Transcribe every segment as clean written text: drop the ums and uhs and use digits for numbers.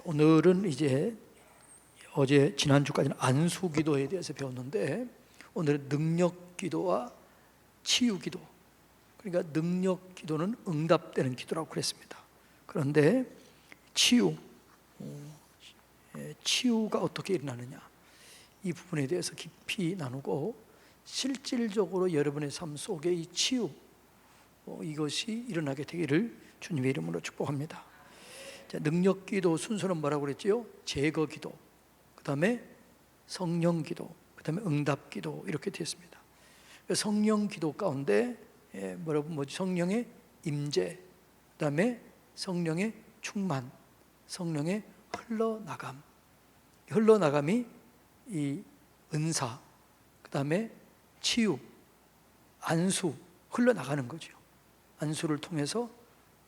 오늘은 이제 어제 지난주까지는 안수기도에 대해서 배웠는데 오늘은 능력기도와 치유기도, 그러니까 능력기도는 응답되는 기도라고 그랬습니다. 그런데 치유가 어떻게 일어나느냐, 이 부분에 대해서 깊이 나누고 실질적으로 여러분의 삶 속에 이 치유, 이것이 일어나게 되기를 주님의 이름으로 축복합니다. 자, 능력기도 순서는 뭐라고 그랬지요? 제거기도, 그 다음에 성령기도, 그 다음에 응답기도, 이렇게 되었습니다. 성령기도 가운데 성령의 임재, 그 다음에 성령의 충만, 성령의 흘러나감이 이 은사, 그 다음에 치유, 안수, 흘러나가는 거죠. 안수를 통해서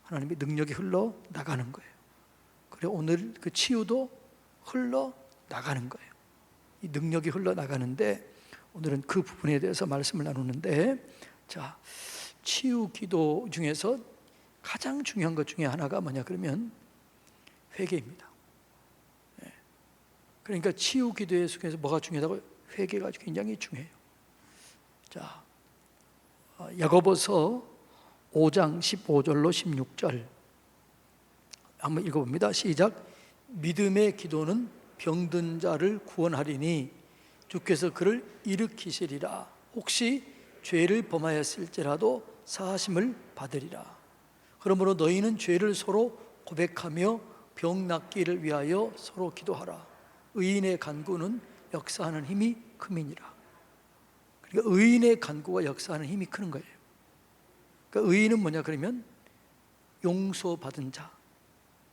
하나님의 능력이 흘러나가는 거예요. 그리고 오늘 그 치유도 흘러나가는 거예요. 이 능력이 흘러나가는데 오늘은 그 부분에 대해서 말씀을 나누는데, 자, 치유 기도 중에서 가장 중요한 것 중에 하나가 뭐냐 그러면 회개입니다. 그러니까 치유 기도의 속에서 뭐가 중요하다고? 회개가 굉장히 중요해요. 자, 야고보서 5장 15절로 16절 한번 읽어봅니다. 시작. 믿음의 기도는 병든 자를 구원하리니 주께서 그를 일으키시리라. 혹시 죄를 범하였을지라도 사하심을 받으리라. 그러므로 너희는 죄를 서로 고백하며 병 낫기를 위하여 서로 기도하라. 의인의 간구는 역사하는 힘이 큼이니라. 그러니까 의인의 간구가 역사하는 힘이 크는 거예요. 그러니까 의인은 뭐냐 그러면 용서받은 자,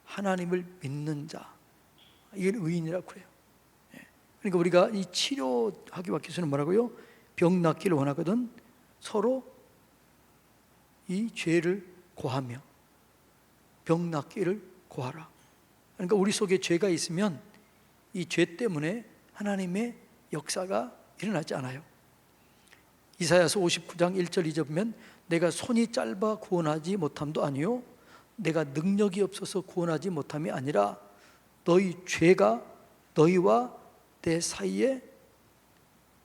하나님을 믿는 자, 이걸 의인이라고 그래요. 그러니까 우리가 이 치료하기 위해서는 뭐라고요? 병 낫기를 원하거든 서로 이 죄를 고하며 병 낫기를 고하라. 그러니까 우리 속에 죄가 있으면 이 죄 때문에 하나님의 역사가 일어나지 않아요. 이사야서 59장 1절 2절 보면 내가 손이 짧아 구원하지 못함도 아니요 내가 능력이 없어서 구원하지 못함이 아니라 너희 죄가 너희와 내 사이에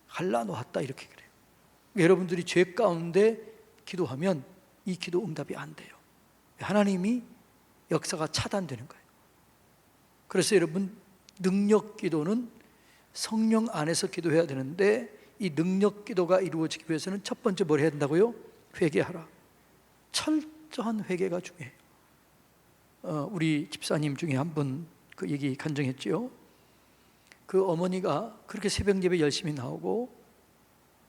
갈라놓았다, 이렇게 그래요. 여러분들이 죄 가운데 기도하면 이 기도 응답이 안 돼요. 하나님이 역사가 차단되는 거예요. 그래서 여러분, 능력 기도는 성령 안에서 기도해야 되는데 이 능력 기도가 이루어지기 위해서는 첫 번째 뭘 해야 된다고요? 회개하라. 철저한 회개가 중요해요. 우리 집사님 중에 한 분 그 얘기 간증했지요. 그 어머니가 그렇게 새벽 예배 열심히 나오고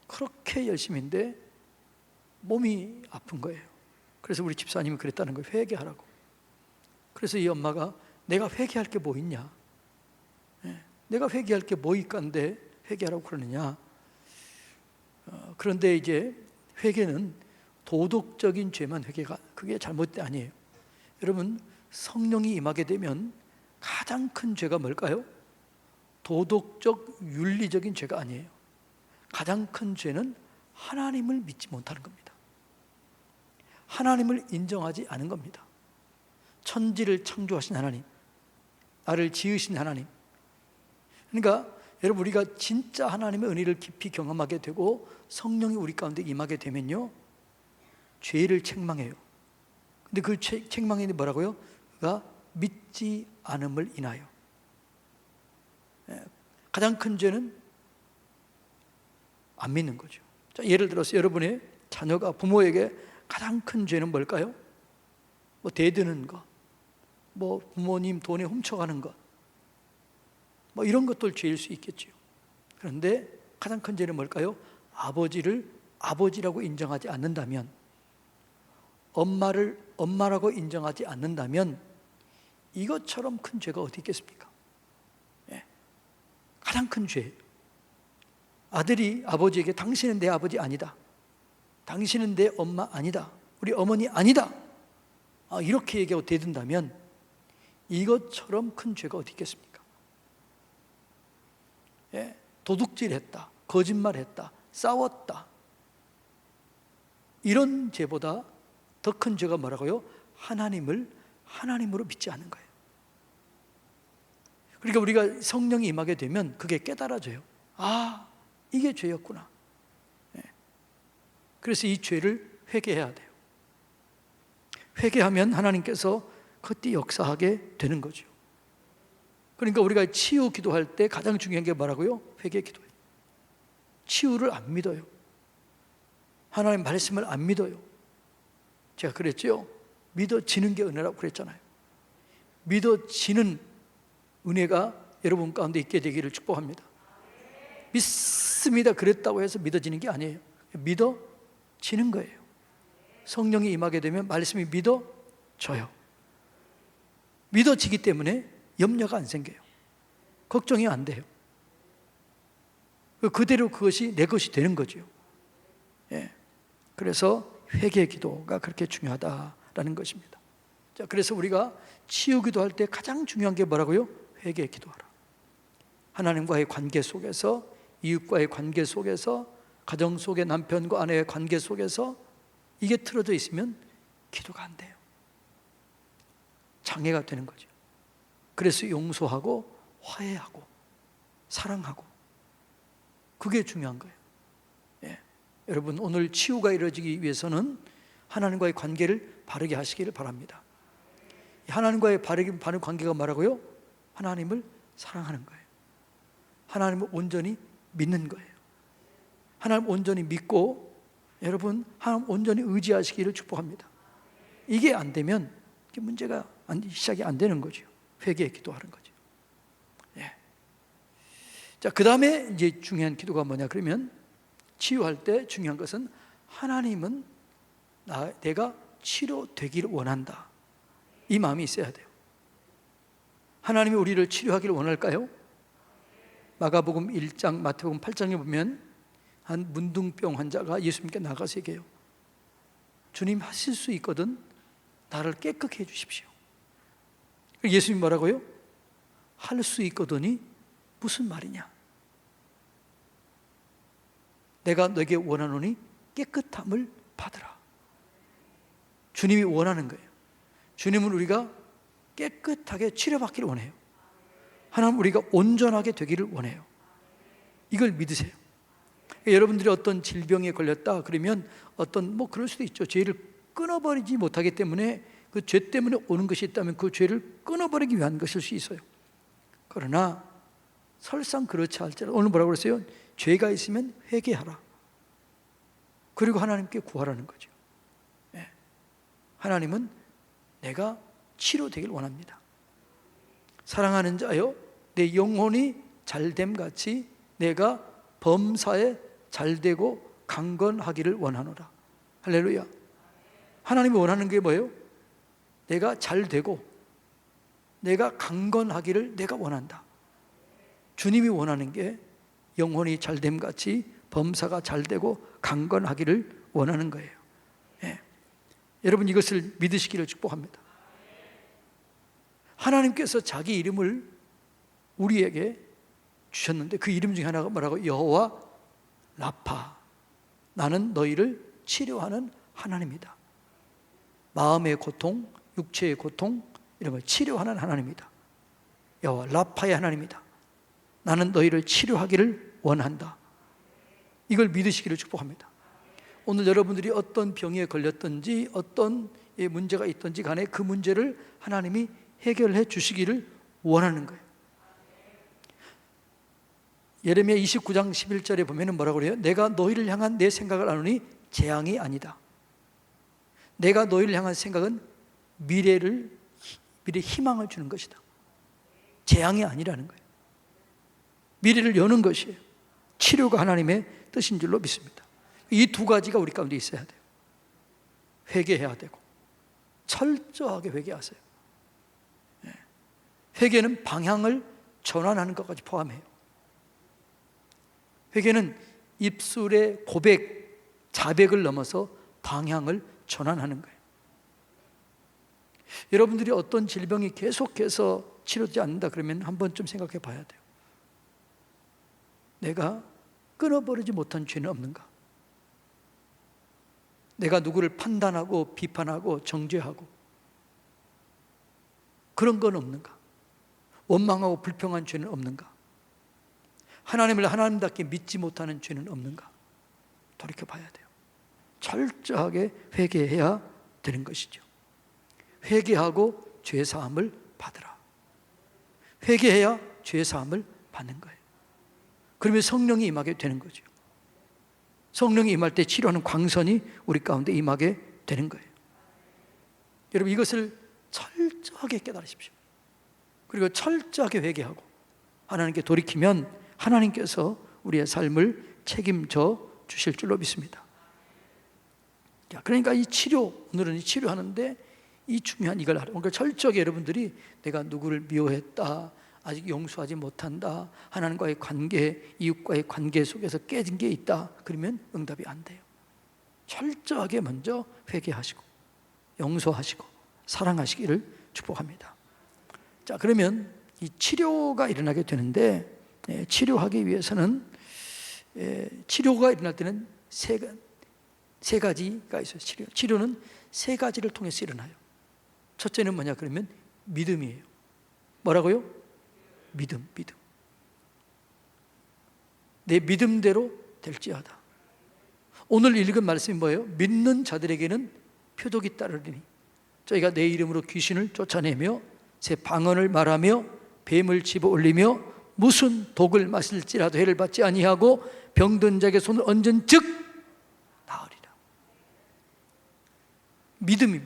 그렇게 열심인데 몸이 아픈 거예요. 그래서 우리 집사님이 그랬다는 거예요. 회개하라고. 그래서 이 엄마가 내가 회개할 게 뭐 있냐, 내가 회개할 게 뭐 있간데 회개하라고 그러느냐. 그런데 이제 회개는 도덕적인 죄만 회개가, 그게 잘못된 아니에요. 여러분, 성령이 임하게 되면 가장 큰 죄가 뭘까요? 도덕적 윤리적인 죄가 아니에요. 가장 큰 죄는 하나님을 믿지 못하는 겁니다. 하나님을 인정하지 않은 겁니다. 천지를 창조하신 하나님, 나를 지으신 하나님. 그러니까 여러분, 우리가 진짜 하나님의 은혜를 깊이 경험하게 되고 성령이 우리 가운데 임하게 되면요, 죄를 책망해요. 근데 그 책망이 뭐라고요? 그가 믿지 않음을 인하여. 가장 큰 죄는 안 믿는 거죠. 자, 예를 들어서 여러분의 자녀가 부모에게 가장 큰 죄는 뭘까요? 뭐 대드는 것, 뭐 부모님 돈에 훔쳐가는 것, 뭐 이런 것들 죄일 수 있겠죠. 그런데 가장 큰 죄는 뭘까요? 아버지를 아버지라고 인정하지 않는다면, 엄마를 엄마라고 인정하지 않는다면 이것처럼 큰 죄가 어디 있겠습니까? 가장 큰 죄. 아들이 아버지에게 당신은 내 아버지 아니다, 당신은 내 엄마 아니다, 우리 어머니 아니다, 이렇게 얘기하고 대든다면 이것처럼 큰 죄가 어디 있겠습니까? 도둑질했다, 거짓말했다, 싸웠다, 이런 죄보다 더 큰 죄가 뭐라고요? 하나님을 하나님으로 믿지 않는 거예요. 그러니까 우리가 성령이 임하게 되면 그게 깨달아져요. 아, 이게 죄였구나. 그래서 이 죄를 회개해야 돼요. 회개하면 하나님께서 그때 역사하게 되는 거죠. 그러니까 우리가 치유 기도할 때 가장 중요한 게 뭐라고요? 회개 기도예요. 치유를 안 믿어요. 하나님 말씀을 안 믿어요. 제가 그랬죠. 믿어지는 게 은혜라고 그랬잖아요. 믿어지는 은혜가 여러분 가운데 있게 되기를 축복합니다. 믿습니다 그랬다고 해서 믿어지는 게 아니에요. 믿어지는 거예요. 성령이 임하게 되면 말씀이 믿어져요. 믿어지기 때문에 염려가 안 생겨요. 걱정이 안 돼요. 그대로 그것이 내 것이 되는 거죠. 그래서 회개 기도가 그렇게 중요하다라는 것입니다. 자, 그래서 우리가 치유 기도할 때 가장 중요한 게 뭐라고요? 회개 기도하라. 하나님과의 관계 속에서, 이웃과의 관계 속에서, 가정 속의 남편과 아내의 관계 속에서 이게 틀어져 있으면 기도가 안 돼요. 장애가 되는 거죠. 그래서 용서하고 화해하고 사랑하고 그게 중요한 거예요. 여러분, 오늘 치유가 이루어지기 위해서는 하나님과의 관계를 바르게 하시기를 바랍니다. 하나님과의 바른 관계가 뭐라고요? 하나님을 사랑하는 거예요. 하나님을 온전히 믿는 거예요. 하나님 온전히 믿고 여러분 하나님 온전히 의지하시기를 축복합니다. 이게 안 되면 문제가 시작이 안 되는 거죠. 회개 기도하는 거죠. 자, 그 다음에 이제 중요한 기도가 뭐냐 그러면 치유할 때 중요한 것은 하나님은 내가 치료되기를 원한다. 이 마음이 있어야 돼요. 하나님이 우리를 치료하기를 원할까요? 마가복음 1장, 마태복음 8장에 보면 한 문둥병 환자가 예수님께 나가서 얘기해요. 주님, 하실 수 있거든 나를 깨끗게 해주십시오. 예수님 뭐라고요? 할 수 있거든이 무슨 말이냐? 내가 너에게 원하노니 깨끗함을 받으라. 주님이 원하는 거예요. 주님은 우리가 깨끗하게 치료받기를 원해요. 하나님 우리가 온전하게 되기를 원해요. 이걸 믿으세요. 여러분들이 어떤 질병에 걸렸다 그러면 그럴 수도 있죠. 죄를 끊어버리지 못하기 때문에 그 죄 때문에 오는 것이 있다면 그 죄를 끊어버리기 위한 것일 수 있어요. 그러나 설상 그렇지 않을지라도 오늘 뭐라고 그랬어요? 죄가 있으면 회개하라. 그리고 하나님께 구하라는 거죠. 하나님은 내가 치료되길 원합니다. 사랑하는 자여, 내 영혼이 잘됨 같이 내가 범사에 잘되고 강건하기를 원하노라. 할렐루야. 하나님이 원하는 게 뭐예요? 내가 잘되고 내가 강건하기를 내가 원한다. 주님이 원하는 게 영혼이 잘됨 같이 범사가 잘되고 강건하기를 원하는 거예요. 여러분 이것을 믿으시기를 축복합니다. 하나님께서 자기 이름을 우리에게 주셨는데 그 이름 중에 하나가 뭐라고? 여호와 라파. 나는 너희를 치료하는 하나님이다. 마음의 고통, 육체의 고통 이런 걸 치료하는 하나님이다. 여호와 라파의 하나님이다. 나는 너희를 치료하기를 원한다. 이걸 믿으시기를 축복합니다. 오늘 여러분들이 어떤 병에 걸렸든지 어떤 문제가 있든지 간에 그 문제를 하나님이 해결해 주시기를 원하는 거예요. 예레미야 29장 11절에 보면 뭐라고 그래요? 내가 너희를 향한 내 생각을 아노니 재앙이 아니다. 내가 너희를 향한 생각은 미래 희망을 주는 것이다. 재앙이 아니라는 거예요. 미래를 여는 것이에요. 치료가 하나님의 뜻인 줄로 믿습니다. 이 두 가지가 우리 가운데 있어야 돼요. 회개해야 되고 철저하게 회개하세요. 회개는 방향을 전환하는 것까지 포함해요. 회개는 입술의 고백, 자백을 넘어서 방향을 전환하는 거예요. 여러분들이 어떤 질병이 계속해서 치료되지 않는다 그러면 한 번쯤 생각해 봐야 돼요. 내가 끊어버리지 못한 죄는 없는가? 내가 누구를 판단하고 비판하고 정죄하고 그런 건 없는가? 원망하고 불평한 죄는 없는가? 하나님을 하나님답게 믿지 못하는 죄는 없는가? 돌이켜봐야 돼요. 철저하게 회개해야 되는 것이죠. 회개하고 죄사함을 받으라. 회개해야 죄사함을 받는 거예요. 그러면 성령이 임하게 되는 거죠. 성령이 임할 때 치료하는 광선이 우리 가운데 임하게 되는 거예요. 여러분, 이것을 철저하게 깨달으십시오. 그리고 철저하게 회개하고 하나님께 돌이키면 하나님께서 우리의 삶을 책임져 주실 줄로 믿습니다. 그러니까 이 치료, 오늘은 이 치료하는데 이 중요한 이걸 알아요. 그러니까 철저하게 여러분들이 내가 누구를 미워했다, 아직 용서하지 못한다, 하나님과의 관계, 이웃과의 관계 속에서 깨진 게 있다, 그러면 응답이 안 돼요. 철저하게 먼저 회개하시고 용서하시고 사랑하시기를 축복합니다. 자, 그러면 이 치료가 일어나게 되는데, 치료하기 위해서는 치료가 일어날 때는 세 가지가 있어요. 치료는 세 가지를 통해서 일어나요. 첫째는 뭐냐 그러면 믿음이에요. 뭐라고요? 믿음. 내 믿음대로 될지어다. 오늘 읽은 말씀이 뭐예요? 믿는 자들에게는 표독이 따르리니 저희가 내 이름으로 귀신을 쫓아내며 새 방언을 말하며 뱀을 집어 올리며 무슨 독을 마실지라도 해를 받지 아니하고 병든 자에게 손을 얹은 즉 나으리라. 믿음.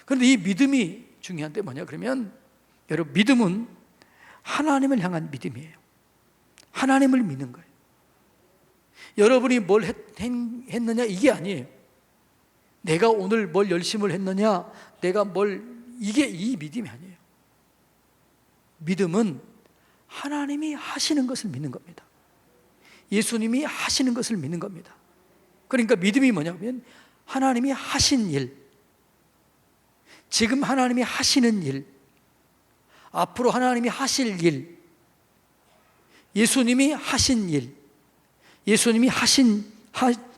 그런데 이 믿음이 중요한데 뭐냐 그러면, 여러분, 믿음은 하나님을 향한 믿음이에요. 하나님을 믿는 거예요. 여러분이 뭘 했느냐 이게 아니에요. 내가 오늘 뭘 열심을 했느냐, 내가 이게 이 믿음이 아니에요. 믿음은 하나님이 하시는 것을 믿는 겁니다. 예수님이 하시는 것을 믿는 겁니다. 그러니까 믿음이 뭐냐면 하나님이 하신 일, 지금 하나님이 하시는 일, 앞으로 하나님이 하실 일, 예수님이 하신 일, 예수님이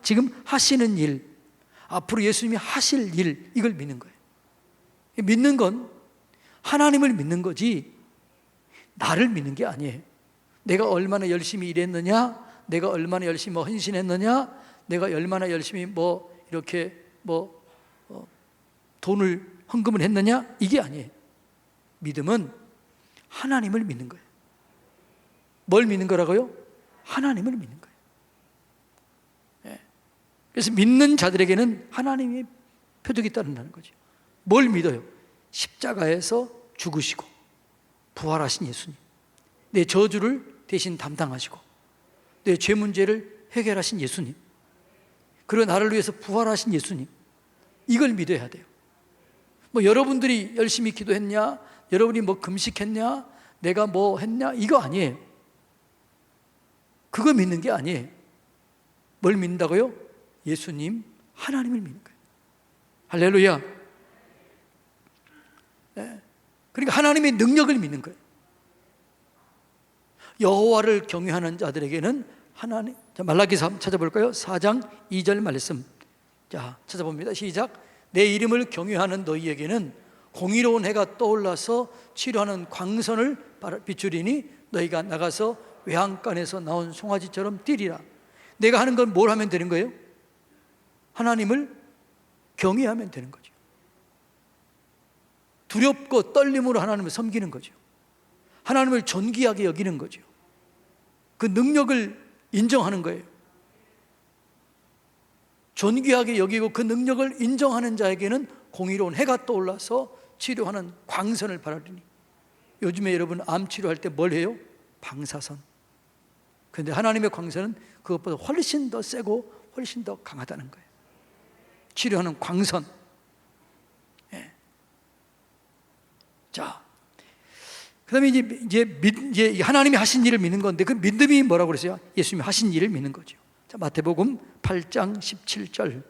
지금 하시는 일, 앞으로 예수님이 하실 일, 이걸 믿는 거예요. 믿는 건 하나님을 믿는 거지 나를 믿는 게 아니에요. 내가 얼마나 열심히 일했느냐, 내가 얼마나 열심히 헌신했느냐, 내가 얼마나 열심히 돈을 헌금을 했느냐, 이게 아니에요. 믿음은 하나님을 믿는 거예요. 뭘 믿는 거라고요? 하나님을 믿는 거예요. 그래서 믿는 자들에게는 하나님의 표적이 따른다는 거죠. 뭘 믿어요? 십자가에서 죽으시고 부활하신 예수님, 내 저주를 대신 담당하시고 내 죄 문제를 해결하신 예수님, 그리고 나를 위해서 부활하신 예수님, 이걸 믿어야 돼요. 여러분들이 열심히 기도했냐, 여러분이 금식했냐, 내가 했냐, 이거 아니에요. 그거 믿는 게 아니에요. 뭘 믿는다고요? 예수님, 하나님을 믿는 거예요. 할렐루야. 네. 그러니까 하나님의 능력을 믿는 거예요. 여호와를 경외하는 자들에게는 하나님, 말라기서 찾아볼까요? 4장 2절 말씀. 자, 찾아봅니다. 시작. 내 이름을 경외하는 너희에게는 공의로운 해가 떠올라서 치료하는 광선을 비추리니 너희가 나가서 외양간에서 나온 송아지처럼 뛰리라. 내가 하는 건 뭘 하면 되는 거예요? 하나님을 경외하면 되는 거죠. 두렵고 떨림으로 하나님을 섬기는 거죠. 하나님을 존귀하게 여기는 거죠. 그 능력을 인정하는 거예요. 존귀하게 여기고 그 능력을 인정하는 자에게는 공의로운 해가 떠올라서 치료하는 광선을 바라리니. 요즘에 여러분 암 치료할 때 뭘 해요? 방사선. 그런데 하나님의 광선은 그것보다 훨씬 더 세고 훨씬 더 강하다는 거예요. 치료하는 광선. 예. 자, 그다음에 이제 하나님이 하신 일을 믿는 건데, 그 믿음이 뭐라고 그랬어요? 예수님이 하신 일을 믿는 거죠. 자, 마태복음 8장 17절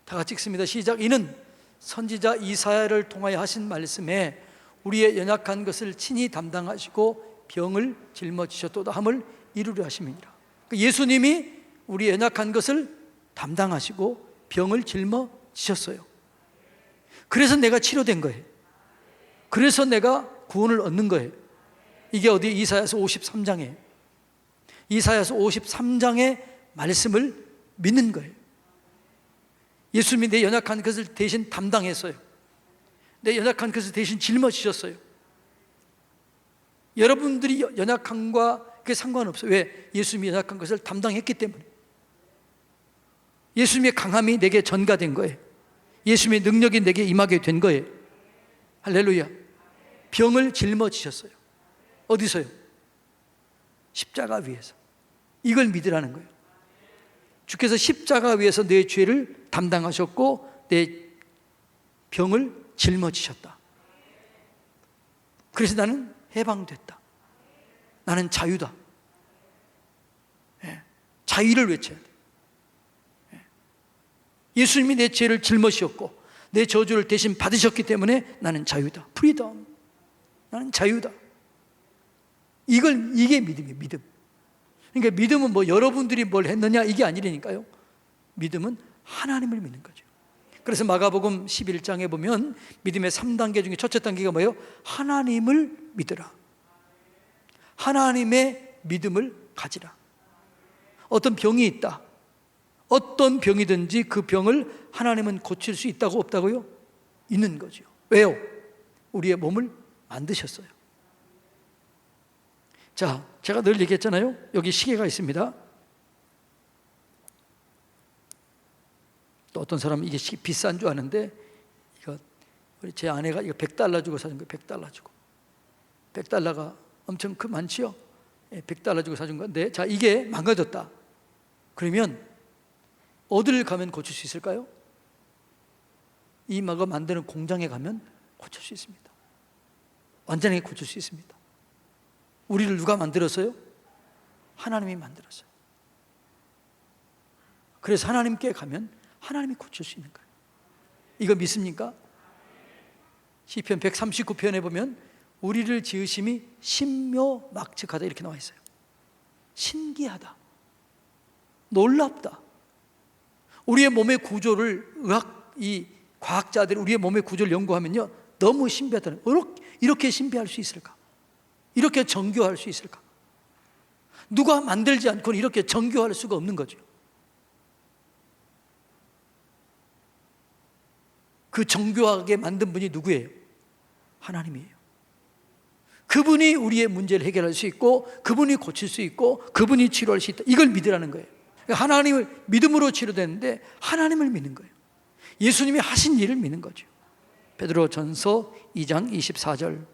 다 같이 읽습니다. 시작. 이는 선지자 이사야를 통하여 하신 말씀에 우리의 연약한 것을 친히 담당하시고 병을 짊어지셨도다 함을 이루려 하심이니라. 예수님이 우리의 연약한 것을 담당하시고 병을 짊어지셨어요. 그래서 내가 치료된 거예요. 그래서 내가 구원을 얻는 거예요. 이게 어디 이사야서 53장에 이사야서 53장의 말씀을 믿는 거예요. 예수님이 내 연약한 것을 대신 담당했어요. 내 연약한 것을 대신 짊어지셨어요. 여러분들이 연약함과 그게 상관없어요. 왜? 예수님이 연약한 것을 담당했기 때문에. 예수님의 강함이 내게 전가된 거예요. 예수님의 능력이 내게 임하게 된 거예요. 할렐루야. 병을 짊어지셨어요. 어디서요? 십자가 위에서. 이걸 믿으라는 거예요. 주께서 십자가 위에서 내 죄를 담당하셨고 내 병을 짊어지셨다. 그래서 나는 해방됐다. 나는 자유다. 자유를 외쳐야 돼. 예수님이 내 죄를 짊어지셨고 내 저주를 대신 받으셨기 때문에 나는 자유다. 프리덤. 나는 자유다. 이게 믿음이에요. 믿음. 그러니까 믿음은 뭐 여러분들이 뭘 했느냐 이게 아니라니까요. 믿음은 하나님을 믿는 거죠. 그래서 마가복음 11장에 보면 믿음의 3단계 중에 첫째 단계가 뭐예요? 하나님을 믿으라. 하나님의 믿음을 가지라. 어떤 병이 있다. 어떤 병이든지 그 병을 하나님은 고칠 수 있다고 없다고요? 있는 거죠. 왜요? 우리의 몸을 만드셨어요. 자, 제가 늘 얘기했잖아요. 여기 시계가 있습니다. 또 어떤 사람은 이게 비싼 줄 아는데 이거 우리 제 아내가 이거 $100 주고 사준 거예요. $100 주고. $100가 엄청 많지요? 100달러 주고 사준 건데, 자, 이게 망가졌다. 그러면 어디를 가면 고칠 수 있을까요? 이 막을 만드는 공장에 가면 고칠 수 있습니다. 완전히 고칠 수 있습니다. 우리를 누가 만들었어요? 하나님이 만들었어요. 그래서 하나님께 가면 하나님이 고칠 수 있는 거예요. 이거 믿습니까? 시편 139편에 보면 우리를 지으심이 신묘막측하다 이렇게 나와 있어요. 신기하다, 놀랍다. 우리의 몸의 구조를 이 과학자들이 우리의 몸의 구조를 연구하면요, 너무 신비하다는, 이렇게 신비할 수 있을까? 이렇게 정교할 수 있을까? 누가 만들지 않고는 이렇게 정교할 수가 없는 거죠. 그 정교하게 만든 분이 누구예요? 하나님이에요. 그분이 우리의 문제를 해결할 수 있고, 그분이 고칠 수 있고, 그분이 치료할 수 있다. 이걸 믿으라는 거예요. 하나님을 믿음으로 치료되는데 하나님을 믿는 거예요. 예수님이 하신 일을 믿는 거죠. 베드로전서 2장 24절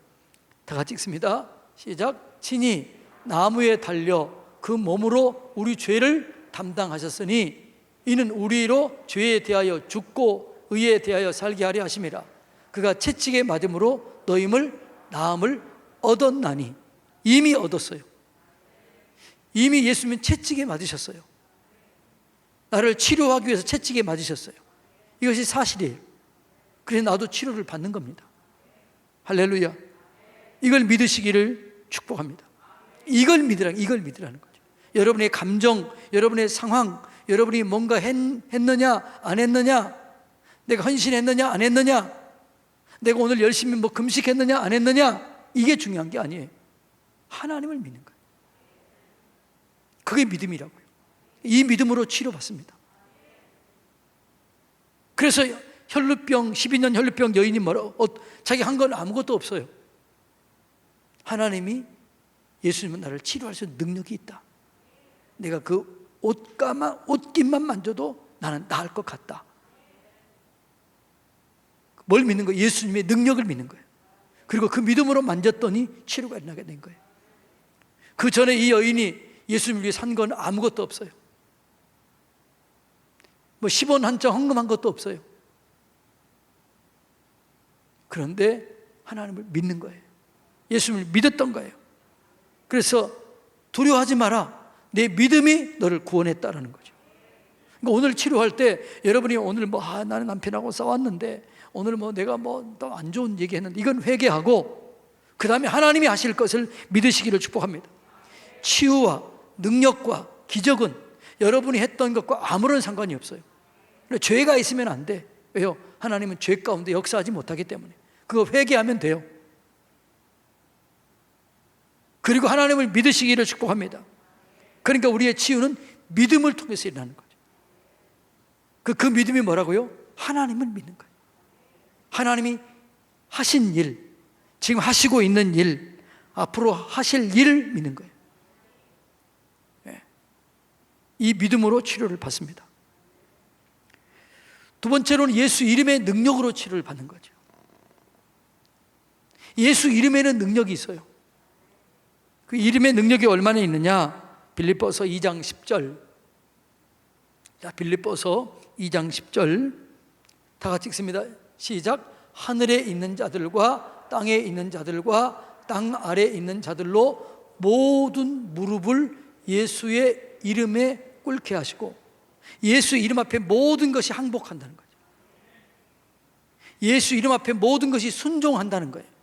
다 같이 읽습니다. 시작. 친히 나무에 달려 그 몸으로 우리 죄를 담당하셨으니 이는 우리로 죄에 대하여 죽고 의에 대하여 살게 하려 하심이라. 그가 채찍에 맞음으로 너희를 나음을 얻었나니. 이미 얻었어요. 이미 예수님은 채찍에 맞으셨어요. 나를 치료하기 위해서 채찍에 맞으셨어요. 이것이 사실이에요. 그래서 나도 치료를 받는 겁니다. 할렐루야. 이걸 믿으시기를 축복합니다. 이걸 믿으라는 거죠. 여러분의 감정, 여러분의 상황, 여러분이 뭔가 했느냐 안 했느냐, 내가 헌신했느냐 안 했느냐, 내가 오늘 열심히 뭐 금식했느냐 안 했느냐, 이게 중요한 게 아니에요. 하나님을 믿는 거예요. 그게 믿음이라고요. 이 믿음으로 치료받습니다. 그래서 혈루병 12년 혈루병 여인이 자기 한 건 아무것도 없어요. 하나님이, 예수님은 나를 치료할 수 있는 능력이 있다. 내가 그 옷깃만 만져도 나는 나을 것 같다. 뭘 믿는 거예요? 예수님의 능력을 믿는 거예요. 그리고 그 믿음으로 만졌더니 치료가 일어나게 된 거예요. 그 전에 이 여인이 예수님을 위해 산 건 아무것도 없어요. 뭐 10원 한 장 헌금한 것도 없어요. 그런데 하나님을 믿는 거예요. 예수님을 믿었던 거예요. 그래서 두려워하지 마라. 내 믿음이 너를 구원했다라는 거죠. 그러니까 오늘 치료할 때 여러분이 오늘 나는 남편하고 싸웠는데, 오늘 내가 또 안 좋은 얘기 했는데, 이건 회개하고 그 다음에 하나님이 하실 것을 믿으시기를 축복합니다. 치유와 능력과 기적은 여러분이 했던 것과 아무런 상관이 없어요. 죄가 있으면 안 돼. 왜요? 하나님은 죄 가운데 역사하지 못하기 때문에. 그거 회개하면 돼요. 그리고 하나님을 믿으시기를 축복합니다. 그러니까 우리의 치유는 믿음을 통해서 일어나는 거죠. 그 믿음이 뭐라고요? 하나님을 믿는 거예요. 하나님이 하신 일, 지금 하시고 있는 일, 앞으로 하실 일을 믿는 거예요. 이 믿음으로 치료를 받습니다. 두 번째로는 예수 이름의 능력으로 치료를 받는 거죠. 예수 이름에는 능력이 있어요. 그 이름의 능력이 얼마나 있느냐? 빌립보서 2장 10절. 자, 빌립보서 2장 10절 다 같이 읽습니다. 시작. 하늘에 있는 자들과 땅에 있는 자들과 땅 아래에 있는 자들로 모든 무릎을 예수의 이름에 꿇게 하시고, 예수 이름 앞에 모든 것이 항복한다는 거죠. 예수 이름 앞에 모든 것이 순종한다는 거예요.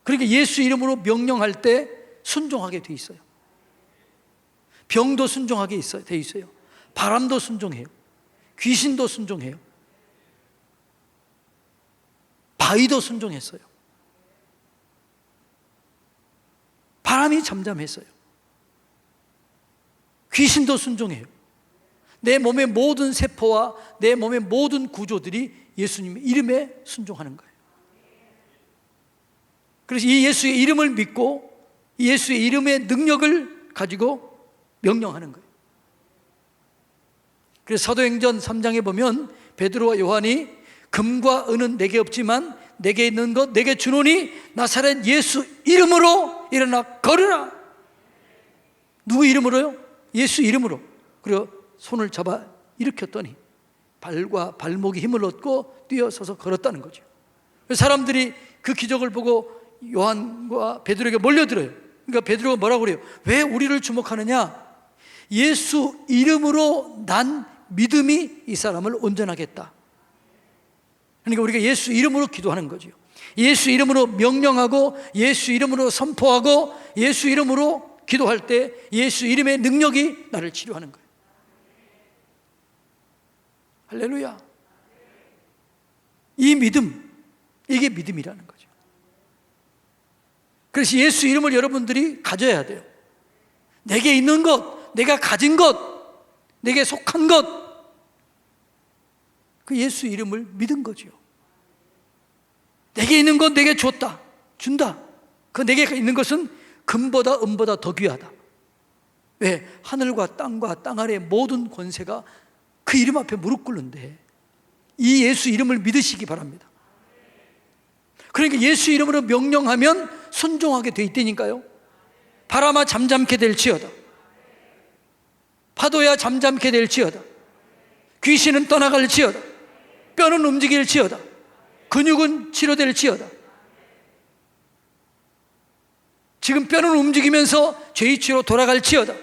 그러니까 예수 이름으로 명령할 때 순종하게 돼 있어요. 병도 순종하게 돼 있어요. 바람도 순종해요. 귀신도 순종해요. 바위도 순종했어요. 바람이 잠잠했어요. 귀신도 순종해요. 내 몸의 모든 세포와 내 몸의 모든 구조들이 예수님의 이름에 순종하는 거예요. 그래서 이 예수의 이름을 믿고 이 예수의 이름의 능력을 가지고 명령하는 거예요. 그래서 사도행전 3장에 보면 베드로와 요한이 금과 은은 내게 없지만 내게 있는 것 내게 주노니 나사렛 예수 이름으로 일어나 걸으라. 누구 이름으로요? 예수 이름으로. 그리고 손을 잡아 일으켰더니 발과 발목이 힘을 얻고 뛰어서서 걸었다는 거죠. 사람들이 그 기적을 보고 요한과 베드로에게 몰려들어요. 그러니까 베드로가 뭐라고 그래요? 왜 우리를 주목하느냐? 예수 이름으로 난 믿음이 이 사람을 온전하게 했다. 그러니까 우리가 예수 이름으로 기도하는 거죠. 예수 이름으로 명령하고 예수 이름으로 선포하고 예수 이름으로 기도할 때 예수 이름의 능력이 나를 치료하는 거예요. 할렐루야. 이 믿음, 이게 믿음이라는 거죠. 그래서 예수 이름을 여러분들이 가져야 돼요. 내게 있는 것, 내가 가진 것, 내게 속한 것, 그 예수 이름을 믿은 거죠. 내게 있는 것 내게 줬다, 준다. 그 내게 있는 것은 금보다 은보다 더 귀하다. 왜? 하늘과 땅과 땅 아래의 모든 권세가 그 이름 앞에 무릎 꿇는데 이 예수 이름을 믿으시기 바랍니다. 그러니까 예수 이름으로 명령하면 순종하게 돼 있다니까요. 바람아 잠잠케 될지어다. 파도야 잠잠케 될지어다. 귀신은 떠나갈지어다. 뼈는 움직일지어다. 근육은 치료될지어다. 지금 뼈는 움직이면서 죄의치로 돌아갈지어다.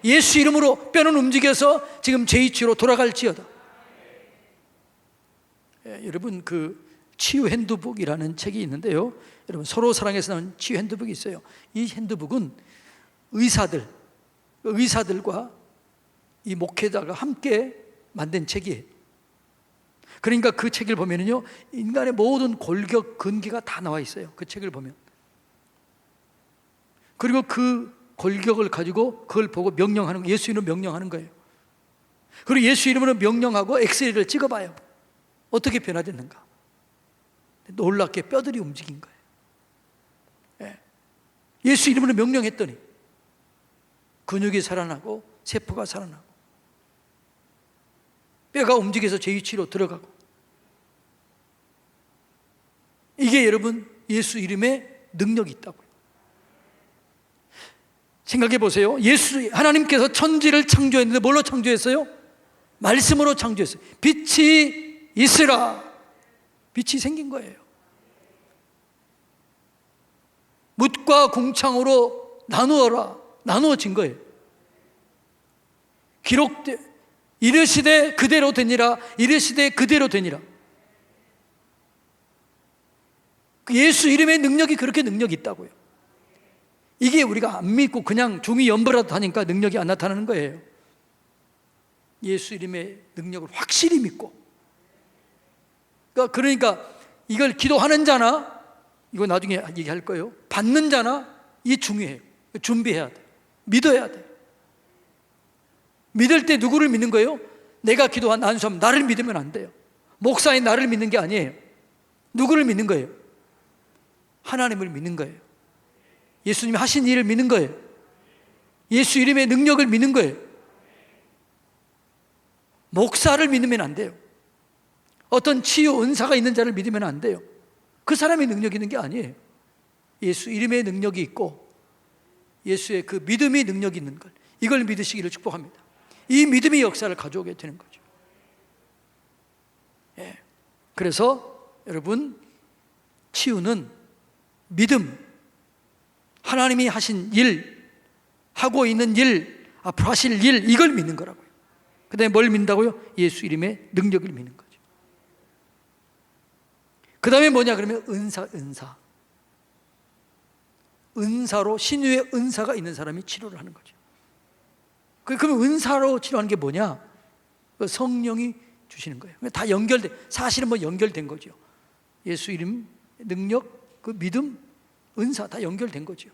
예수 이름으로 뼈는 움직여서 지금 죄의치로 돌아갈지어다. 여러분 그 치유 핸드북이라는 책이 있는데요. 여러분 서로 사랑에서 나온 치유 핸드북이 있어요. 이 핸드북은 의사들과 이 목회자가 함께 만든 책이에요. 그러니까 그 책을 보면요, 인간의 모든 골격, 근기가 다 나와 있어요. 그 책을 보면. 그리고 그 골격을 가지고 그걸 보고 명령하는 거예요. 예수 이름으로 명령하는 거예요. 그리고 예수 이름으로 명령하고 엑스레이를 찍어봐요. 어떻게 변화됐는가? 놀랍게 뼈들이 움직인 거예요. 예수 이름으로 명령했더니 근육이 살아나고 세포가 살아나고 뼈가 움직여서 제 위치로 들어가고. 이게 여러분 예수 이름에 능력이 있다고요. 생각해 보세요. 하나님께서 천지를 창조했는데 뭘로 창조했어요? 말씀으로 창조했어요. 빛이 있으라. 빛이 생긴 거예요. 묻과 궁창으로 나누어라. 나누어진 거예요. 이르시되 그대로 되니라. 이르시되 그대로 되니라. 예수 이름의 능력이 그렇게 능력이 있다고요. 이게 우리가 안 믿고 그냥 종이 연보라도 하니까 능력이 안 나타나는 거예요. 예수 이름의 능력을 확실히 믿고. 그러니까 이걸 기도하는 자나, 이거 나중에 얘기할 거예요. 받는 자나 이 중요해요. 준비해야 돼. 믿어야 돼. 믿을 때 누구를 믿는 거예요? 내가 기도한 안수하면 나를 믿으면 안 돼요. 목사인 나를 믿는 게 아니에요. 누구를 믿는 거예요? 하나님을 믿는 거예요. 예수님이 하신 일을 믿는 거예요. 예수 이름의 능력을 믿는 거예요. 목사를 믿으면 안 돼요. 어떤 치유 은사가 있는 자를 믿으면 안 돼요. 그 사람이 능력이 있는 게 아니에요. 예수 이름의 능력이 있고 예수의 그 믿음이 능력이 있는 것, 이걸 믿으시기를 축복합니다. 이 믿음의 역사를 가져오게 되는 거죠. 예. 그래서 여러분, 치유는 믿음, 하나님이 하신 일, 하고 있는 일, 앞으로 하실 일, 이걸 믿는 거라고요. 그 다음에 뭘 믿는다고요? 예수 이름의 능력을 믿는 거죠. 그 다음에 뭐냐 그러면 은사로, 신유의 은사가 있는 사람이 치료를 하는 거죠. 그러면 은사로 치료하는 게 뭐냐? 성령이 주시는 거예요. 다 연결돼, 사실은 뭐 연결된 거죠. 예수 이름, 능력, 그 믿음, 은사 다 연결된 거죠.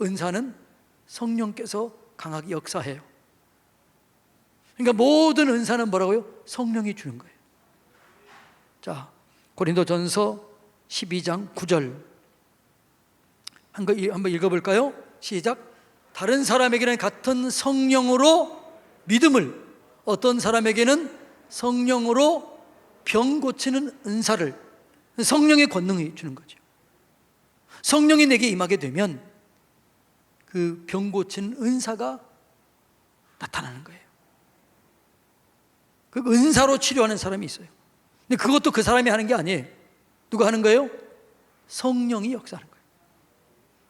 은사는 성령께서 강하게 역사해요. 그러니까 모든 은사는 뭐라고요? 성령이 주는 거예요. 자, 고린도전서 12장 9절 한번 읽어볼까요? 시작. 다른 사람에게는 같은 성령으로 믿음을, 어떤 사람에게는 성령으로 병 고치는 은사를, 성령의 권능이 주는 거죠. 성령이 내게 임하게 되면 그 병 고치는 은사가 나타나는 거예요. 그 은사로 치료하는 사람이 있어요. 근데 그것도 그 사람이 하는 게 아니에요. 누가 하는 거예요? 성령이 역사하는 거예요.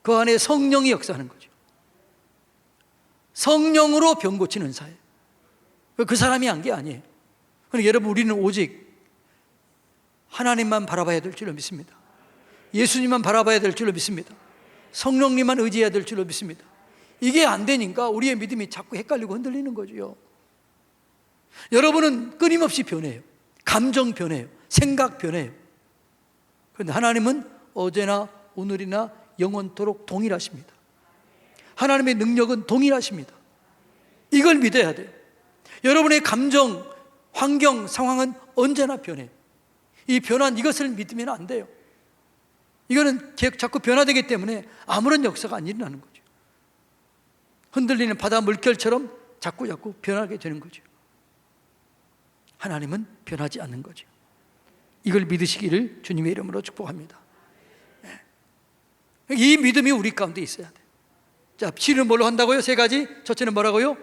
그 안에 성령이 역사하는 거죠. 성령으로 병 고치는 은사예요. 그 사람이 한 게 아니에요. 그러니까 여러분, 우리는 오직 하나님만 바라봐야 될 줄로 믿습니다. 예수님만 바라봐야 될 줄로 믿습니다. 성령님만 의지해야 될 줄로 믿습니다. 이게 안 되니까 우리의 믿음이 자꾸 헷갈리고 흔들리는 거죠. 여러분은 끊임없이 변해요. 감정 변해요. 생각 변해요. 그런데 하나님은 어제나 오늘이나 영원토록 동일하십니다. 하나님의 능력은 동일하십니다. 이걸 믿어야 돼요. 여러분의 감정, 환경, 상황은 언제나 변해요. 이 변한 이것을 믿으면 안 돼요. 이거는 자꾸 변화되기 때문에 아무런 역사가 안 일어나는 거죠. 흔들리는 바다 물결처럼 자꾸 변하게 되는 거죠. 하나님은 변하지 않는 거죠. 이걸 믿으시기를 주님의 이름으로 축복합니다. 이 믿음이 우리 가운데 있어야 돼요. 자, 치료는 뭘로 한다고요? 세 가지. 첫째는 뭐라고요?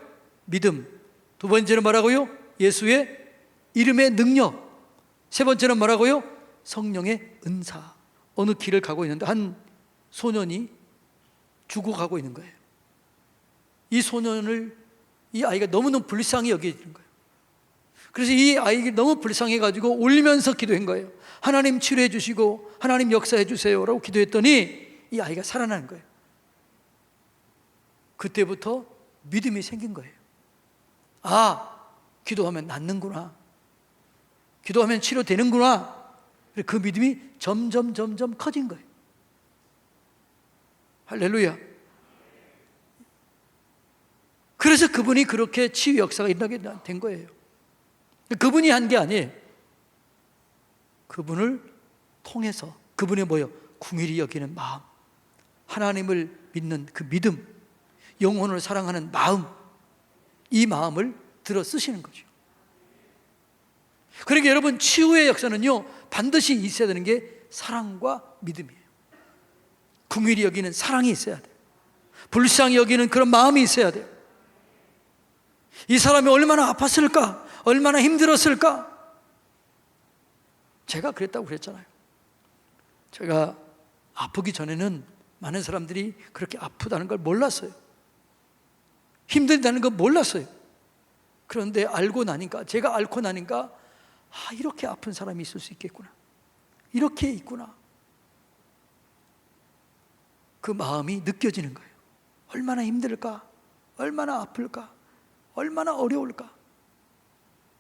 믿음. 두 번째는 뭐라고요? 예수의 이름의 능력. 세 번째는 뭐라고요? 성령의 은사. 어느 길을 가고 있는데 한 소년이 죽어가고 있는 거예요. 이 소년을, 이 아이가 너무너무 불쌍히 여기는 거예요. 그래서 이 아이가 너무 불쌍해가지고 울면서 기도한 거예요. 하나님 치료해 주시고 하나님 역사해 주세요 라고 기도했더니 이 아이가 살아나는 거예요. 그때부터 믿음이 생긴 거예요. 아, 기도하면 낫는구나, 기도하면 치료되는구나. 그 믿음이 점점 커진 거예요. 할렐루야. 그래서 그분이 그렇게 치유 역사가 일어나게 된 거예요. 그분이 한 게 아니에요. 그분을 통해서, 그분의 뭐예요? 긍휼히 여기는 마음, 하나님을 믿는 그 믿음, 영혼을 사랑하는 마음, 이 마음을 들어 쓰시는 거죠. 그러니까 여러분, 치유의 역사는요 반드시 있어야 되는 게 사랑과 믿음이에요. 긍휼히 여기는 사랑이 있어야 돼요. 불쌍히 여기는 그런 마음이 있어야 돼요. 이 사람이 얼마나 아팠을까, 얼마나 힘들었을까. 제가 그랬다고 그랬잖아요. 제가 아프기 전에는 많은 사람들이 그렇게 아프다는 걸 몰랐어요. 힘들다는 걸 몰랐어요. 그런데 알고 나니까, 제가 앓고 나니까, 아, 이렇게 아픈 사람이 있을 수 있겠구나, 이렇게 있구나. 그 마음이 느껴지는 거예요. 얼마나 힘들까, 얼마나 아플까, 얼마나 어려울까.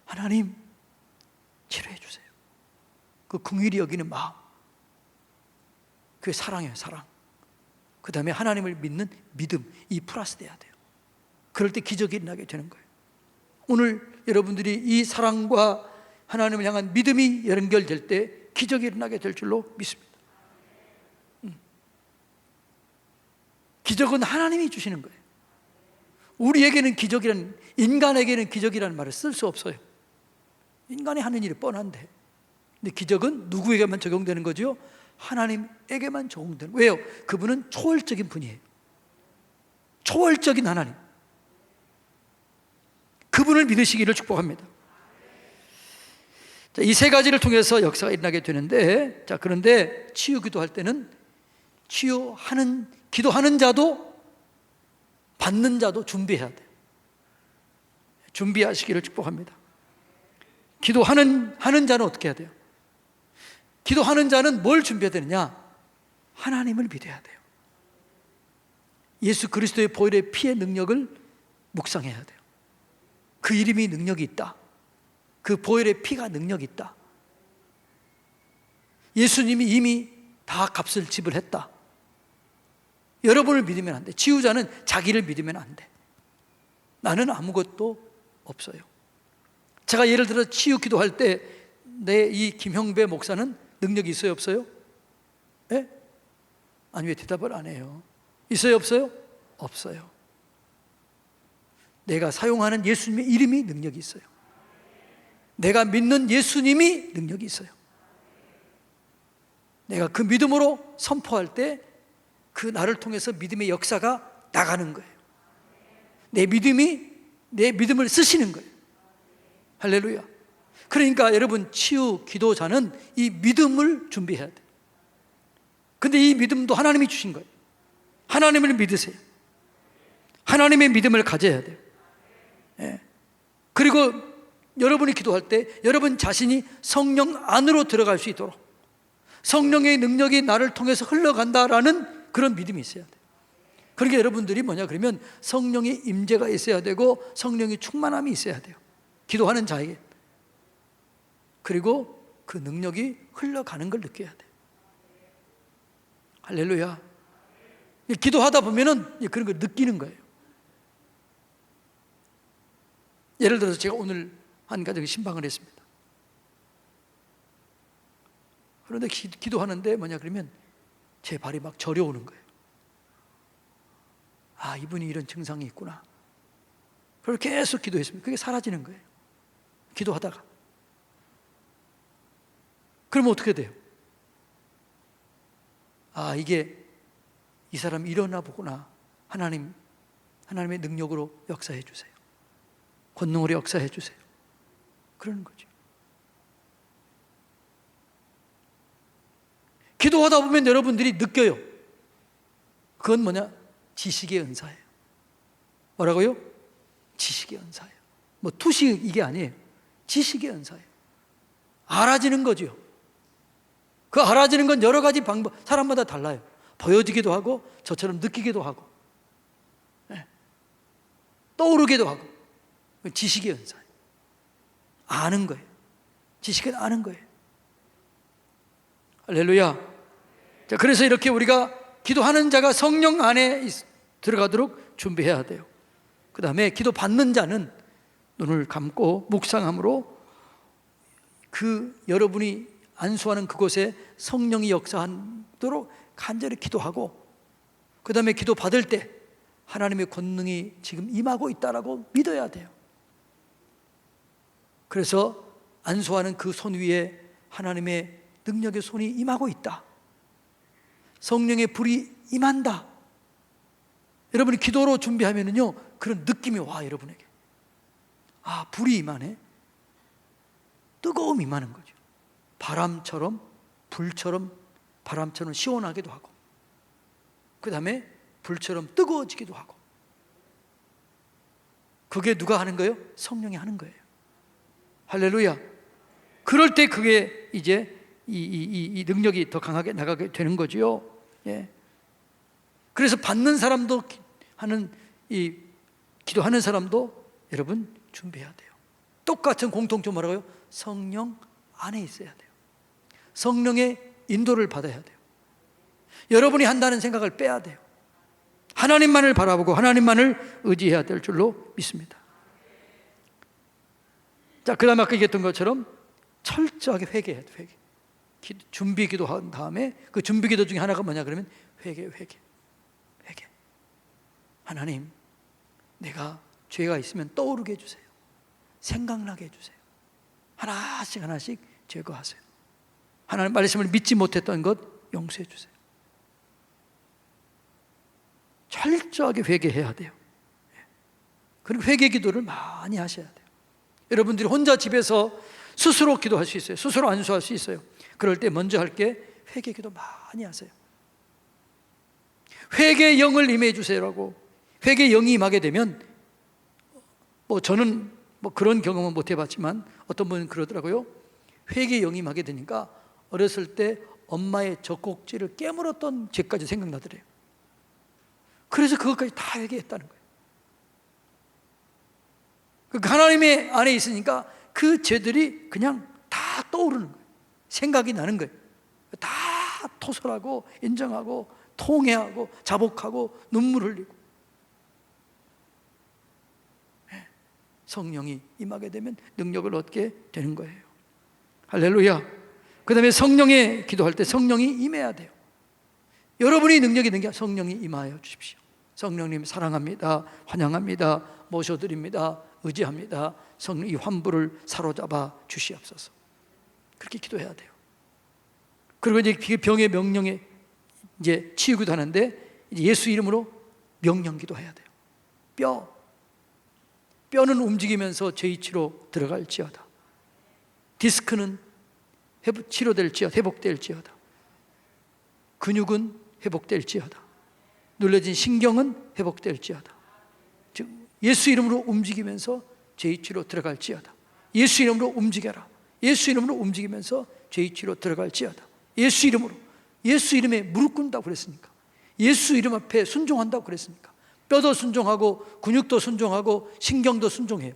하나님 치료해 주세요. 그 긍휼히 여기는 마음, 그게 사랑이에요. 사랑. 그 다음에 하나님을 믿는 믿음, 이 플러스 돼야 돼요. 그럴 때 기적이 일어나게 되는 거예요. 오늘 여러분들이 이 사랑과 하나님을 향한 믿음이 연결될 때 기적이 일어나게 될 줄로 믿습니다. 기적은 하나님이 주시는 거예요. 우리에게는 기적이란, 인간에게는 기적이라는 말을 쓸 수 없어요. 인간이 하는 일이 뻔한데. 근데 기적은 누구에게만 적용되는 거죠? 하나님에게만 적용되는 거예요. 왜요? 그분은 초월적인 분이에요. 초월적인 하나님. 그분을 믿으시기를 축복합니다. 자, 이 세 가지를 통해서 역사가 일어나게 되는데, 자, 그런데 치유 기도할 때는 기도하는 자도 받는 자도 준비해야 돼요. 준비하시기를 축복합니다. 기도하는 자는 어떻게 해야 돼요? 기도하는 자는 뭘 준비해야 되느냐? 하나님을 믿어야 돼요. 예수 그리스도의 보혈의 피의 능력을 묵상해야 돼요. 그 이름이 능력이 있다. 그 보혈의 피가 능력이 있다. 예수님이 이미 다 값을 지불했다. 여러분을 믿으면 안 돼. 치유자는 자기를 믿으면 안 돼. 나는 아무것도 없어요. 제가 예를 들어 치유 기도할 때 내 이 김형배 목사는 능력이 있어요, 없어요? 예? 아니, 왜 대답을 안 해요? 있어요, 없어요? 없어요. 내가 사용하는 예수님의 이름이 능력이 있어요. 내가 믿는 예수님이 능력이 있어요. 내가 그 믿음으로 선포할 때 그 나를 통해서 믿음의 역사가 나가는 거예요. 내 믿음을 쓰시는 거예요. 할렐루야. 그러니까 여러분, 치유 기도자는 이 믿음을 준비해야 돼요. 근데 이 믿음도 하나님이 주신 거예요. 하나님을 믿으세요. 하나님의 믿음을 가져야 돼요. 예. 그리고 여러분이 기도할 때 여러분 자신이 성령 안으로 들어갈 수 있도록, 성령의 능력이 나를 통해서 흘러간다라는 그런 믿음이 있어야 돼요. 그러니까 여러분들이 그러면 성령의 임재가 있어야 되고 성령의 충만함이 있어야 돼요. 기도하는 자에게. 그리고 그 능력이 흘러가는 걸 느껴야 돼요. 할렐루야. 기도하다 보면은 그런 걸 느끼는 거예요. 예를 들어서 제가 오늘 한 가정 신방을 했습니다. 그런데 기도하는데 그러면 제 발이 막 저려오는 거예요. 아, 이분이 이런 증상이 있구나. 그걸 계속 기도했습니다. 그게 사라지는 거예요. 기도하다가. 그러면 어떻게 돼요? 아, 이게 이 사람이 일어나 보구나. 하나님의 능력으로 역사해 주세요. 권능으로 역사해 주세요. 그러는 거죠. 기도하다 보면 여러분들이 느껴요. 그건 지식의 은사예요. 뭐라고요? 지식의 은사예요. 투식 이게 아니에요. 지식의 은사예요. 알아지는 거죠. 그 알아지는 건 여러 가지 방법, 사람마다 달라요. 보여지기도 하고 저처럼 느끼기도 하고, 네. 떠오르기도 하고. 지식의 은사예요. 아는 거예요. 지식은 아는 거예요. 할렐루야. 자, 그래서 이렇게 우리가 기도하는 자가 성령 안에 들어가도록 준비해야 돼요. 그 다음에 기도 받는 자는 눈을 감고 묵상함으로 여러분이 안수하는 그곳에 성령이 역사하도록 간절히 기도하고, 그 다음에 기도 받을 때 하나님의 권능이 지금 임하고 있다라고 믿어야 돼요. 그래서 안수하는 그 손 위에 하나님의 능력의 손이 임하고 있다. 성령의 불이 임한다. 여러분이 기도로 준비하면은요, 그런 느낌이 와, 여러분에게. 아, 불이 임하네. 뜨거움이 임하는 거죠. 바람처럼, 불처럼, 바람처럼 시원하기도 하고, 그 다음에 불처럼 뜨거워지기도 하고. 그게 누가 하는 거예요? 성령이 하는 거예요. 할렐루야. 그럴 때 그게 이제 이 능력이 더 강하게 나가게 되는 거지요. 예. 그래서 받는 사람도 기도하는 사람도 여러분 준비해야 돼요. 똑같은 공통점 뭐라고요? 성령 안에 있어야 돼요. 성령의 인도를 받아야 돼요. 여러분이 한다는 생각을 빼야 돼요. 하나님만을 바라보고 하나님만을 의지해야 될 줄로 믿습니다. 자, 그 다음에 아까 얘기했던 것처럼 철저하게 회개해야 돼. 회개. 준비 기도한 다음에 그 준비 기도 중에 하나가 뭐냐 그러면 회개. 하나님, 내가 죄가 있으면 떠오르게 해주세요. 생각나게 해주세요. 하나씩 제거하세요. 하나님 말씀을 믿지 못했던 것 용서해 주세요. 철저하게 회개해야 돼요. 그리고 회개 기도를 많이 하셔야 돼요. 여러분들이 혼자 집에서 스스로 기도할 수 있어요. 스스로 안수할 수 있어요. 그럴 때 먼저 할 게 회개 기도 많이 하세요. 회개의 영을 임해 주세요라고. 회개의 영이 임하게 되면 저는 그런 경험은 못 해봤지만 어떤 분은 그러더라고요. 회개의 영이 임하게 되니까 어렸을 때 엄마의 젖꼭지를 깨물었던 죄까지 생각나더래요. 그래서 그것까지 다 회개했다는 거예요. 하나님의 안에 있으니까 그 죄들이 그냥 다 떠오르는 거예요. 생각이 나는 거예요. 다 토설하고 인정하고 통회하고 자복하고 눈물 흘리고. 성령이 임하게 되면 능력을 얻게 되는 거예요. 할렐루야. 그 다음에 성령에 기도할 때 성령이 임해야 돼요. 여러분이 능력이 있는 게 아니라 성령이 임하여 주십시오. 성령님 사랑합니다. 환영합니다. 모셔드립니다. 의지합니다. 성령 이 환부를 사로잡아 주시옵소서. 그렇게 기도해야 돼요. 그리고 이제 병의 명령에 이제 치유기도 하는데 이제 예수 이름으로 명령 기도해야 돼요. 뼈는 움직이면서 죄이치로 들어갈지어다. 디스크는 치료될지어다. 회복될지어다. 근육은 회복될지어다. 눌러진 신경은 회복될지어다. 즉 예수 이름으로 움직이면서 죄이치로 들어갈지어다. 예수 이름으로 움직여라. 예수 이름으로 움직이면서 죄이치로 들어갈지어다. 예수 이름으로. 예수 이름에 무릎 꿇는다고 그랬으니까. 예수 이름 앞에 순종한다고 그랬으니까. 뼈도 순종하고 근육도 순종하고 신경도 순종해요.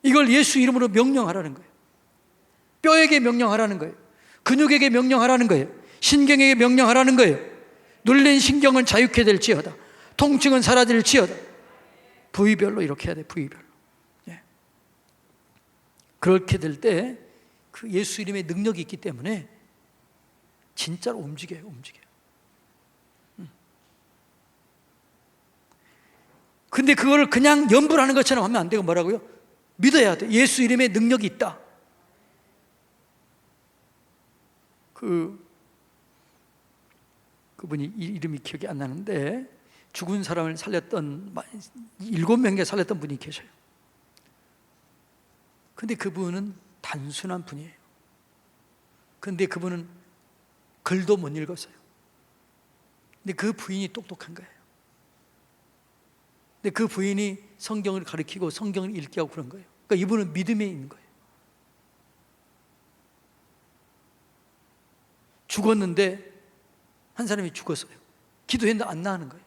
이걸 예수 이름으로 명령하라는 거예요. 뼈에게 명령하라는 거예요. 근육에게 명령하라는 거예요. 신경에게 명령하라는 거예요. 눌린 신경은 자유케 될지어다. 통증은 사라질지어다. 부위별로 이렇게 해야 돼. 부위별로. 그렇게 될 때 그 예수 이름의 능력이 있기 때문에 진짜로 움직여요. 근데 그거를 그냥 염불하는 것처럼 하면 안 되고 뭐라고요? 믿어야 돼. 예수 이름의 능력이 있다. 그분이 이름이 기억이 안 나는데 죽은 사람을 살렸던 7명에 살렸던 분이 계셔요. 근데 그분은 단순한 분이에요. 근데 그분은 글도 못 읽었어요. 근데 그 부인이 똑똑한 거예요. 근데 그 부인이 성경을 가르치고 성경을 읽게 하고 그런 거예요. 그러니까 이분은 믿음에 있는 거예요. 죽었는데 한 사람이 죽었어요. 기도했는데 안 나는 거예요.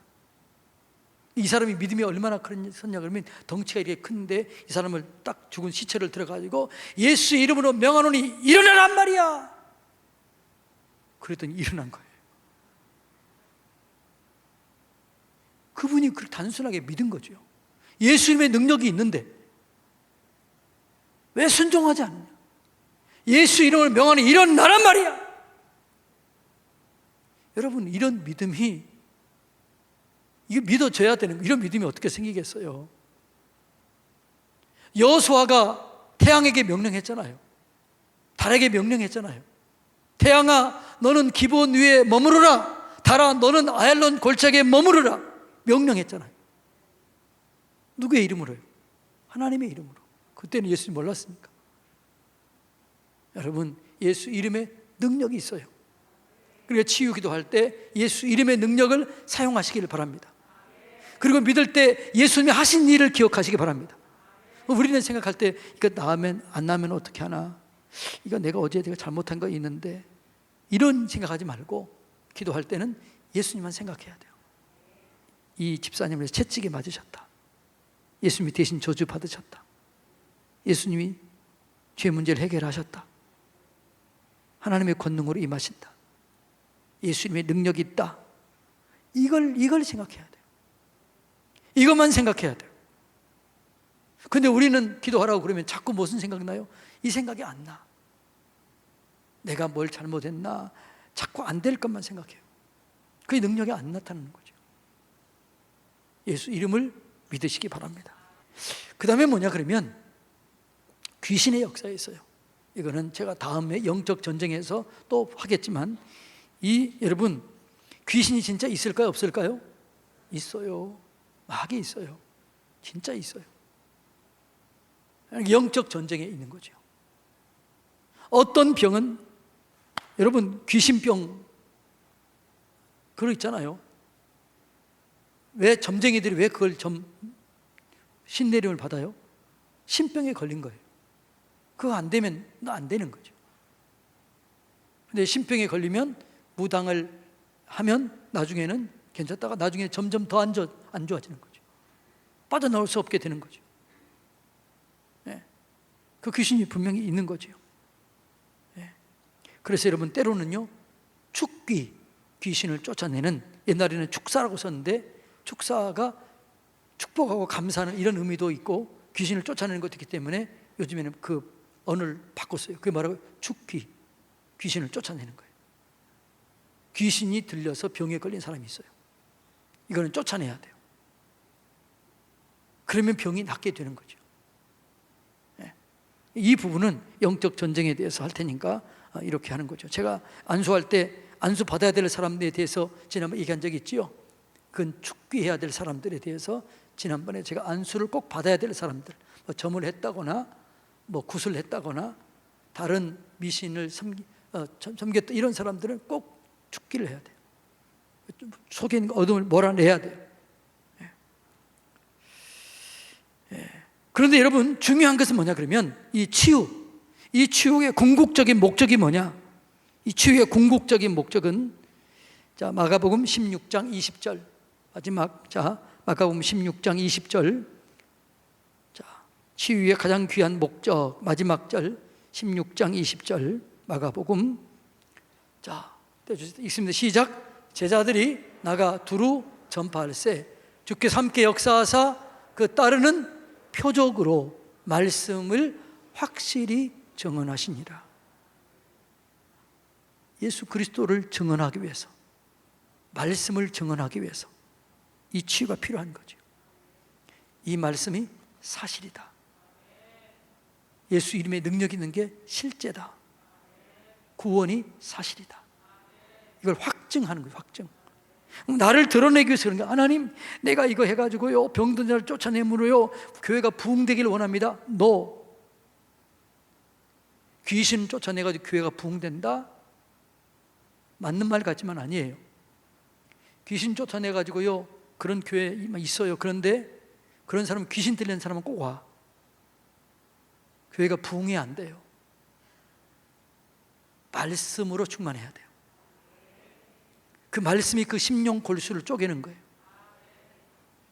이 사람이 믿음이 얼마나 컸냐 그러면 덩치가 이렇게 큰데 이 사람을 딱 죽은 시체를 들어가지고 예수 이름으로 명하노니 일어나란 말이야. 그랬더니 일어난 거예요. 그분이 그렇게 단순하게 믿은 거죠. 예수 이름의 능력이 있는데 왜 순종하지 않느냐. 예수 이름을 명하니 일어나란 말이야. 여러분, 이런 믿음이 이게 믿어져야 되는 거예요. 이런 믿음이 어떻게 생기겠어요? 여호수아가 태양에게 명령했잖아요. 달에게 명령했잖아요. 태양아, 너는 기브온 위에 머무르라. 달아, 너는 아얄론 골짜기에 머무르라. 명령했잖아요. 누구의 이름으로요? 하나님의 이름으로. 그때는 예수님 몰랐으니까. 여러분, 예수 이름에 능력이 있어요. 그러니까 치유 기도할 때 예수 이름의 능력을 사용하시기를 바랍니다. 그리고 믿을 때 예수님이 하신 일을 기억하시기 바랍니다. 우리는 생각할 때 이거 나으면 안 나면 어떻게 하나, 이거 내가 어제 내가 잘못한 거 있는데, 이런 생각하지 말고 기도할 때는 예수님만 생각해야 돼요. 이 집사님을 채찍에 맞으셨다. 예수님이 대신 저주 받으셨다. 예수님이 죄 문제를 해결하셨다. 하나님의 권능으로 임하신다. 예수님의 능력이 있다. 이걸 생각해야 돼요. 이것만 생각해야 돼요. 근데 우리는 기도하라고 그러면 자꾸 무슨 생각이 나요? 이 생각이 안 나. 내가 뭘 잘못했나? 자꾸 안 될 것만 생각해요. 그게 능력이 안 나타나는 거죠. 예수 이름을 믿으시기 바랍니다. 그 다음에 뭐냐 그러면 귀신의 역사에 있어요. 이거는 제가 다음에 영적 전쟁에서 또 하겠지만, 여러분, 귀신이 진짜 있을까요, 없을까요? 있어요. 막이 있어요. 진짜 있어요. 영적 전쟁에 있는 거죠. 어떤 병은, 여러분, 귀신병 그거 있잖아요. 왜 점쟁이들이 왜 그걸 신내림을 받아요? 신병에 걸린 거예요. 그거 안 되면 안 되는 거죠. 근데 신병에 걸리면 무당을 하면 나중에는 괜찮다가 나중에 점점 더 안 좋아지는 거죠. 빠져나올 수 없게 되는 거죠. 네. 그 귀신이 분명히 있는 거죠. 네. 그래서 여러분, 때로는요, 축귀, 귀신을 쫓아내는, 옛날에는 축사라고 썼는데 축사가 축복하고 감사하는 이런 의미도 있고 귀신을 쫓아내는 것도 있기 때문에 요즘에는 그 언어를 바꿨어요. 그게 뭐라고요? 축귀, 귀신을 쫓아내는 거예요. 귀신이 들려서 병에 걸린 사람이 있어요. 이거는 쫓아내야 돼요. 그러면 병이 낫게 되는 거죠. 이 부분은 영적 전쟁에 대해서 할 테니까 이렇게 하는 거죠. 제가 안수할 때 안수 받아야 될 사람들에 대해서 지난번에 얘기한 적이 있지요. 그건 축귀해야 될 사람들에 대해서 지난번에 제가 안수를 꼭 받아야 될 사람들, 뭐 점을 했다거나 뭐 굿을 했다거나 다른 미신을 섬겼다 이런 사람들은 꼭 축기를 해야 돼요. 속에 있는 어둠을 몰아내야 돼요. 그런데 여러분, 중요한 것은 뭐냐 그러면 이 치유의 궁극적인 목적이 뭐냐? 이 치유의 궁극적인 목적은, 자, 마가복음 16장 20절 마지막, 자, 마가복음 16장 20절, 자, 치유의 가장 귀한 목적 마지막 절 16장 20절 마가복음, 자, 읽습니다. 시작. 제자들이 나가 두루 전파할세 주께서 함께 역사하사 그 따르는 표적으로 말씀을 확실히 증언하시니라. 예수 그리스도를 증언하기 위해서, 말씀을 증언하기 위해서 이 치유가 필요한 거죠. 이 말씀이 사실이다. 예수 이름에 능력 있는 게 실제다. 구원이 사실이다. 이걸 확증하는 거예요. 확증. 나를 드러내기 위해서 그런 게, 하나님 내가 이거 해가지고요 병든 자를 쫓아내므로요 교회가 부흥되기를 원합니다. 귀신 쫓아내가지고 교회가 부흥된다? 맞는 말 같지만 아니에요. 귀신 쫓아내가지고요 그런 교회 있어요. 그런데 그런 사람은, 귀신 들리는 사람은 꼭 와. 교회가 부흥이 안 돼요. 말씀으로 충만해야 돼요. 그 말씀이 그 심령 골수를 쪼개는 거예요.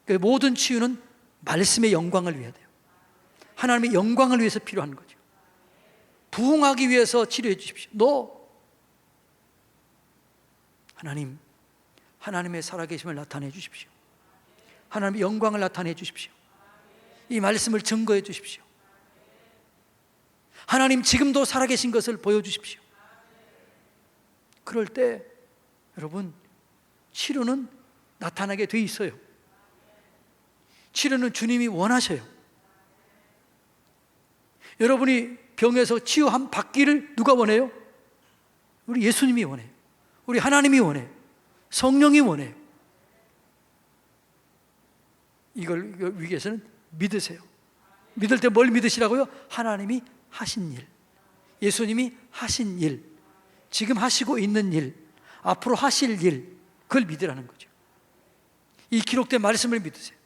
그러니까 모든 치유는 말씀의 영광을 위해야 돼요. 하나님의 영광을 위해서 필요한 거죠. 부흥하기 위해서 치료해 주십시오. 하나님의 살아계심을 나타내 주십시오. 하나님의 영광을 나타내 주십시오. 이 말씀을 증거해 주십시오. 하나님 지금도 살아계신 것을 보여주십시오. 그럴 때 여러분, 치료는 나타나게 돼 있어요. 치료는 주님이 원하셔요. 여러분이 병에서 치유함 받기를 누가 원해요? 우리 예수님이 원해요. 우리 하나님이 원해요. 성령이 원해요. 이걸 위해서는 믿으세요. 믿을 때 뭘 믿으시라고요? 하나님이 하신 일, 예수님이 하신 일, 지금 하시고 있는 일, 앞으로 하실 일, 그걸 믿으라는 거죠. 이 기록된 말씀을 믿으세요.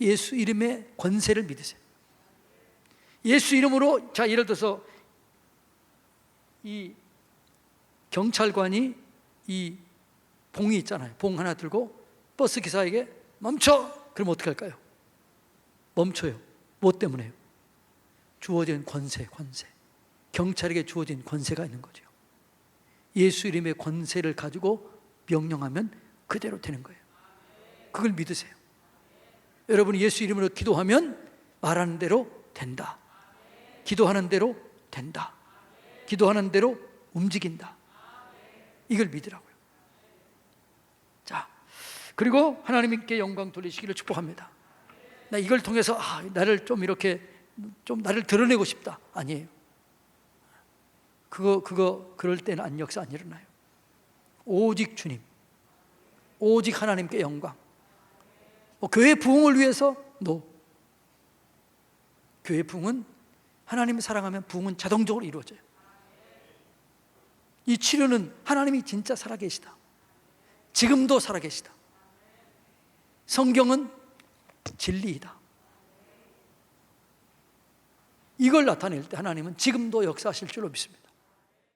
예수 이름의 권세를 믿으세요. 예수 이름으로, 자, 예를 들어서 이 경찰관이 이 봉이 있잖아요. 봉 하나 들고 버스 기사에게 멈춰! 그럼 어떻게 할까요? 멈춰요. 뭐 때문에요? 주어진 권세. 경찰에게 주어진 권세가 있는 거죠. 예수 이름의 권세를 가지고 명령하면 그대로 되는 거예요. 그걸 믿으세요. 여러분이 예수 이름으로 기도하면 말하는 대로 된다. 기도하는 대로 된다. 기도하는 대로 움직인다. 이걸 믿으라고요. 자, 그리고 하나님께 영광 돌리시기를 축복합니다. 나 이걸 통해서 나를 좀 이렇게 좀 나를 드러내고 싶다. 아니에요. 그럴 때는 역사 안 일어나요. 오직 주님, 오직 하나님께 영광. 교회 부흥을 위해서 교회 부흥은 하나님을 사랑하면 부흥은 자동적으로 이루어져요. 이 치료는 하나님이 진짜 살아계시다. 지금도 살아계시다. 성경은 진리이다. 이걸 나타낼 때 하나님은 지금도 역사하실 줄로 믿습니다.